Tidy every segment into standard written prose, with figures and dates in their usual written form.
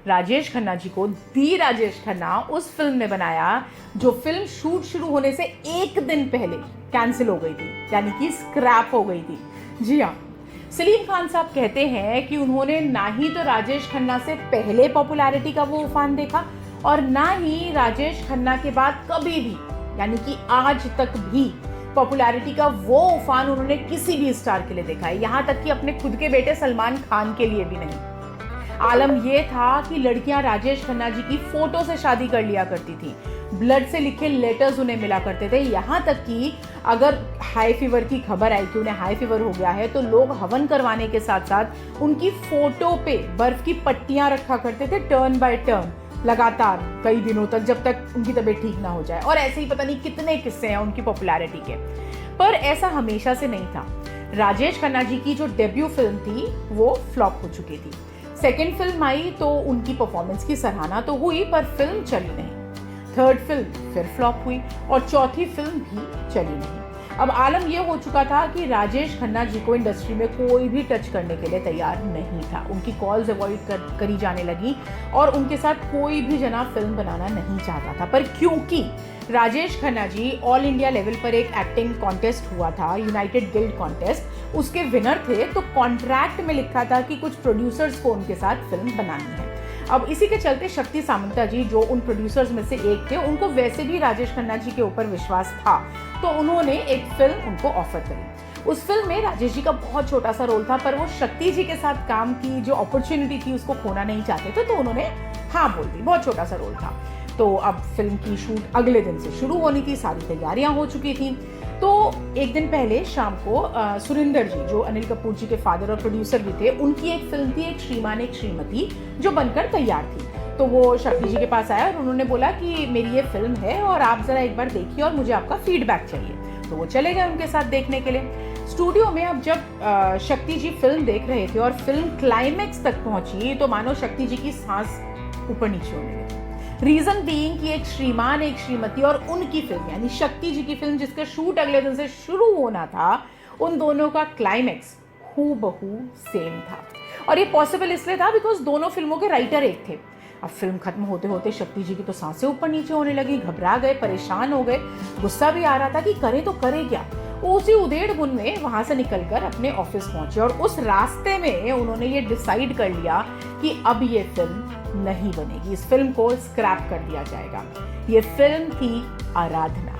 राजेश खन्ना जी को दी राजेश खन्ना उस फिल्म ने बनाया जो फिल्म शूट शुरू होने से एक दिन पहले कैंसिल हो गई थी, यानी कि स्क्रैप हो गई थी। जी हाँ, सलीम खान साहब कहते हैं कि उन्होंने ना ही तो राजेश खन्ना से पहले पॉपुलैरिटी का वो उफान देखा और ना ही राजेश खन्ना के बाद कभी भी, यानी कि आज तक भी पॉपुलैरिटी का वो उफान उन्होंने किसी भी स्टार के लिए देखा है, यहाँ तक कि अपने खुद के बेटे सलमान खान के लिए भी नहीं। आलम ये था कि लड़कियां राजेश खन्ना जी की फोटो से शादी कर लिया करती थी, ब्लड से लिखे लेटर्स उन्हें मिला करते थे, यहाँ तक कि अगर हाई फीवर की खबर आई कि उन्हें हाई फीवर हो गया है तो लोग हवन करवाने के साथ साथ उनकी फोटो पे बर्फ की पट्टियां रखा करते थे टर्न बाय टर्न, लगातार कई दिनों तक, जब तक उनकी तबीयत ठीक ना हो जाए। और ऐसे ही पता नहीं कितने किस्से हैं उनकी पॉपुलैरिटी के। पर ऐसा हमेशा से नहीं था। राजेश खन्ना जी की जो डेब्यू फिल्म थी वो फ्लॉप हो चुकी थी। सेकेंड फिल्म आई तो उनकी परफॉर्मेंस की सराहना तो हुई पर फिल्म चली नहीं। थर्ड फिल्म फिर फ्लॉप हुई और चौथी फिल्म भी चली नहीं। अब आलम यह हो चुका था कि राजेश खन्ना जी को इंडस्ट्री में कोई भी टच करने के लिए तैयार नहीं था। उनकी कॉल्स अवॉइड करी जाने लगी और उनके साथ कोई भी जना फिल्म बनाना नहीं चाहता था। पर क्योंकि Rajesh Khanna ji all India level पर एक एक्टिंग कॉन्टेस्ट हुआ था, यूनाइटेड गिल्ड कॉन्टेस्ट, उसके विनर थे, तो कॉन्ट्रैक्ट में लिखा था कि कुछ प्रोड्यूसर्स को उनके साथ फिल्म बनानी है। अब इसी के चलते शक्ति सामंता जी, जो उन प्रोड्यूसर्स में से एक थे, उनको वैसे भी राजेश खन्ना जी के ऊपर विश्वास था, तो उन्होंने एक फिल्म उनको ऑफर करी। उस फिल्म में राजेश जी का बहुत छोटा सा रोल था, पर वो शक्ति जी के साथ काम की जो अपॉर्चुनिटी थी उसको खोना नहीं चाहते थे, तो उन्होंने हाँ बोल दी। बहुत छोटा सा रोल था। तो अब फिल्म की शूट अगले दिन से शुरू होनी थी, सारी तैयारियां हो चुकी थी। तो एक दिन पहले शाम को सुरिंदर जी, जो अनिल कपूर जी के फादर और प्रोड्यूसर भी थे, उनकी एक फिल्म थी एक श्रीमान एक श्रीमती, जो बनकर तैयार थी। तो वो शक्ति जी के पास आया और उन्होंने बोला कि मेरी ये फिल्म है और आप जरा एक बार देखिए और मुझे आपका फीडबैक चाहिए। तो वो चले गए उनके साथ देखने के लिए। स्टूडियो में अब जब शक्ति जी फिल्म देख रहे थे और फिल्म क्लाइमेक्स तक पहुंची तो मानो शक्ति जी की सांस ऊपर नीचे होने लगी। रीजन बीइंग कि एक श्रीमान एक श्रीमती और उनकी फिल्म, यानी शक्ति जी की फिल्म जिसका शूट अगले दिन से शुरू होना था, उन दोनों का क्लाइमेक्स हूबहू सेम था। और ये पॉसिबल इसलिए था बिकॉज दोनों फिल्मों के राइटर एक थे। अब फिल्म खत्म होते होते शक्ति जी की तो सांसें ऊपर नीचे होने लगी, घबरा गए, परेशान हो गए, गुस्सा भी आ रहा था कि करे तो करे क्या। वो उसी उधेड़ बुन में वहां से निकलकर अपने ऑफिस पहुंचे और उस रास्ते में उन्होंने ये डिसाइड कर लिया कि अब ये फिल्म नहीं बनेगी, इस फिल्म को स्क्रैप कर दिया जाएगा। ये फिल्म थी आराधना,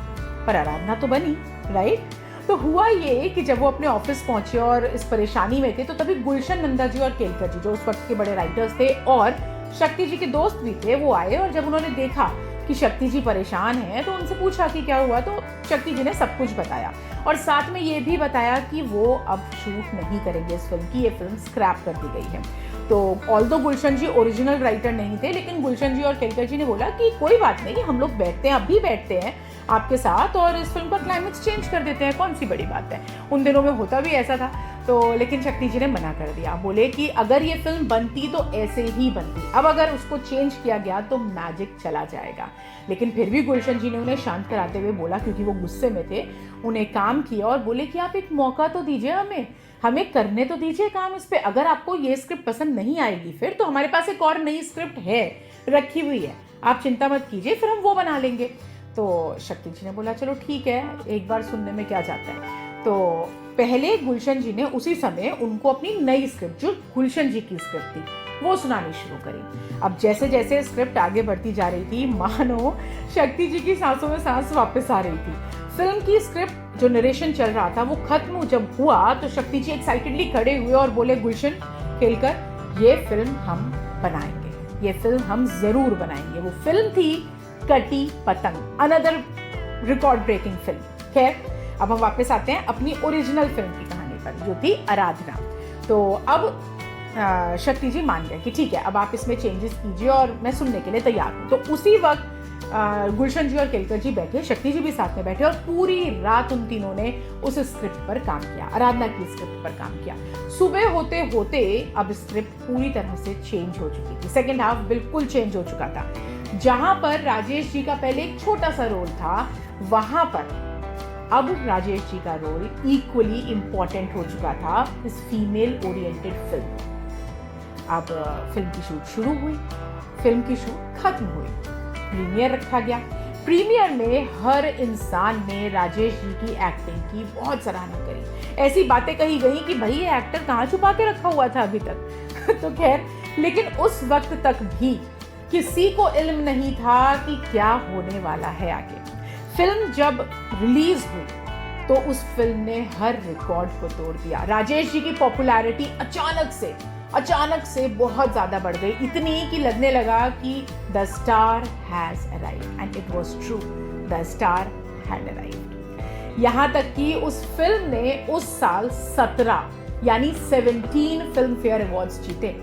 पर आराधना तो बनी, राइट। तो हुआ ये कि जब वो अपने ऑफिस पहुंचे और इस परेशानी में थे, तो तभी गुलशन नंदा जी और केलकर जी, जो उस वक्त के बड़े राइटर्स थे और शक्ति जी के दोस्त भी थे, वो आए। और जब उन्होंने देखा कि शक्ति जी परेशान हैं तो उनसे पूछा कि क्या हुआ, तो शक्ति जी ने सब कुछ बताया और साथ में ये भी बताया कि वो अब शूट नहीं करेंगे इस फिल्म की, ये फिल्म स्क्रैप कर दी गई है। तो ऑल्दो गुलशन जी ओरिजिनल राइटर नहीं थे, लेकिन गुलशन जी और केलकर जी ने बोला कि कोई बात नहीं, हम लोग बैठते हैं, अभी बैठते हैं आपके साथ और इस फिल्म का क्लाइमेक्स चेंज कर देते हैं, कौन सी बड़ी बात है। उन दिनों में होता भी ऐसा था। तो लेकिन शक्ति जी ने मना कर दिया, बोले कि अगर ये फिल्म बनती तो ऐसे ही बनती, अब अगर उसको चेंज किया गया तो मैजिक चला जाएगा। लेकिन फिर भी गुलशन जी ने उन्हें शांत कराते हुए बोला, क्योंकि वो गुस्से में थे, उन्हें काम किया और बोले कि आप एक मौका तो दीजिए, हमें करने तो दीजिए काम इस पे। अगर आपको ये स्क्रिप्ट पसंद नहीं आएगी फिर तो हमारे पास एक और नई स्क्रिप्ट है, रखी हुई है, आप चिंता मत कीजिए, फिर हम वो बना लेंगे। तो शक्ति जी ने बोला चलो ठीक है, एक बार सुनने में क्या जाता है। तो पहले गुलशन जी ने उसी समय उनको अपनी नई स्क्रिप्ट, जो गुलशन जी की स्क्रिप्ट थी, वो सुनानी शुरू करी। अब जैसे जैसे स्क्रिप्ट आगे बढ़ती जा रही थी, मानो शक्ति जी की सांसों में सांस वापस आ रही थी। फिल्म की स्क्रिप्ट जो नरेशन चल रहा था वो खत्म जब हुआ तो शक्ति जी एक्साइटेडली खड़े हुए और बोले, गुलशन, केलकर, ये फिल्म हम बनाएंगे, ये फिल्म हम जरूर बनाएंगे। वो फिल्म थी कटी पतंग, अनदर रिकॉर्ड ब्रेकिंग फिल्म। खैर, अब हम वापस आते हैं अपनी ओरिजिनल फिल्म की कहानी पर, जो थी आराधना। तो अब शक्ति जी मान गए कि ठीक है, अब आप इसमें चेंजेस कीजिए और मैं सुनने के लिए तैयार हूँ। तो उसी वक्त गुलशन जी और केलकर जी बैठे, शक्ति जी भी साथ में बैठे और पूरी रात उन तीनों ने उस स्क्रिप्ट पर काम किया, आराधना की स्क्रिप्ट पर काम किया। सुबह होते होते अब स्क्रिप्ट पूरी तरह से चेंज हो चुकी थी, सेकेंड हाफ बिल्कुल चेंज हो चुका था। जहां पर राजेश जी का पहले एक छोटा सा रोल था, वहां पर अब राजेश जी का रोल इक्वली इंपॉर्टेंट हो चुका था इस फीमेल ओरिएंटेड फिल्म। अब फिल्म की शूट शुरू हुई फिल्म की शूट खत्म हुई, प्रीमियर रखा गया। प्रीमियर में हर इंसान ने राजेश जी की एक्टिंग की बहुत सराहना करी। ऐसी बातें कही गई कि भाई ये एक्टर कहाँ छुपा के रखा हुआ था अभी तक तो खैर, लेकिन उस वक्त तक भी किसी को इल्म नहीं था कि क्या होने वाला है आगे। फिल्म जब रिलीज हुई तो उस फिल्म ने हर रिकॉर्ड को तोड़ दिया। राजेश जी की पॉपुलैरिटी अचानक से बहुत ज्यादा बढ़ गई, इतनी कि लगने लगा कि the star has arrived, and it was true, the star had arrived. यहाँ तक कि उस फिल्म ने उस साल 17 यानी 17 फिल्म फेयर अवार्ड्स जीते।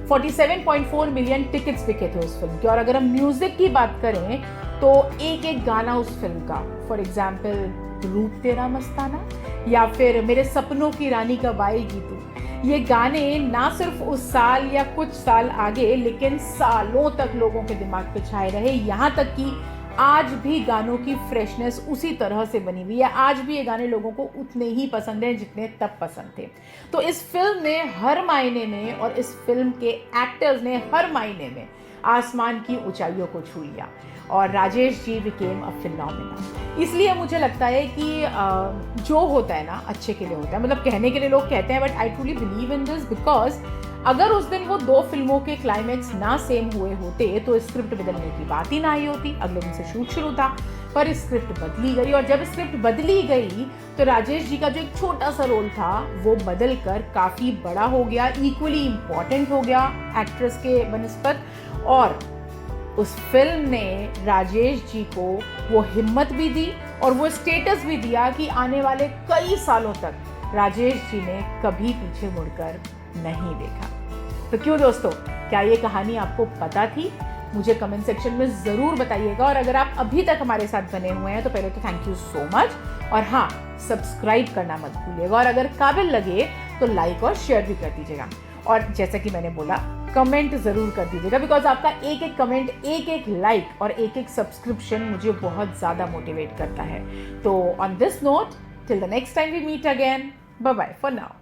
47.4 मिलियन टिकट्स बिके थे उस फिल्म के। और अगर हम म्यूजिक की बात करें तो एक एक गाना उस फिल्म का, फॉर एग्जाम्पल रूप तेरा मस्ताना या फिर मेरे सपनों की रानी कब आएगी तू, ये गाने ना सिर्फ उस साल या कुछ साल आगे लेकिन सालों तक लोगों के दिमाग पे छाए रहे। यहाँ तक कि आज भी गानों की फ्रेशनेस उसी तरह से बनी हुई है। आज भी ये गाने लोगों को उतने ही पसंद हैं जितने तब पसंद थे। तो इस फिल्म ने हर मायने में और इस फिल्म के एक्टर्स ने हर मायने में आसमान की ऊंचाइयों को छू लिया और Rajesh ji became a phenomena. इसलिए मुझे लगता है कि जो होता है ना अच्छे के लिए होता है। मतलब कहने के लिए लोग कहते हैं, but I truly believe in this, because अगर उस दिन वो 2 फिल्मों के क्लाइमेक्स ना सेम हुए होते तो स्क्रिप्ट बदलने की बात ही ना आई होती। अगले दिन से शूट शुरू था, पर स्क्रिप्ट बदली गई, और जब स्क्रिप्ट बदली गई तो राजेश जी का जो एक छोटा सा रोल था वो बदल कर काफ़ी बड़ा हो गया, इक्वली इम्पॉर्टेंट हो गया एक्ट्रेस के बनस्पत। और उस फिल्म ने राजेश जी को वो हिम्मत भी दी और वो स्टेटस भी दिया कि आने वाले कई सालों तक राजेश जी ने कभी पीछे मुड़कर नहीं देखा। तो क्यों दोस्तों, क्या ये कहानी आपको पता थी? मुझे कमेंट सेक्शन में ज़रूर बताइएगा। और अगर आप अभी तक हमारे साथ बने हुए हैं तो पहले तो थैंक यू सो मच, और हाँ, सब्सक्राइब करना मत भूलिएगा, और अगर काबिल लगे तो लाइक और शेयर भी कर दीजिएगा। और जैसा कि मैंने बोला, कमेंट ज़रूर कर दीजिएगा, बिकॉज आपका एक एक कमेंट, एक एक लाइक और एक एक सब्सक्रिप्शन मुझे बहुत ज़्यादा मोटिवेट करता है। तो on this note, till the next time we meet again, bye bye for now.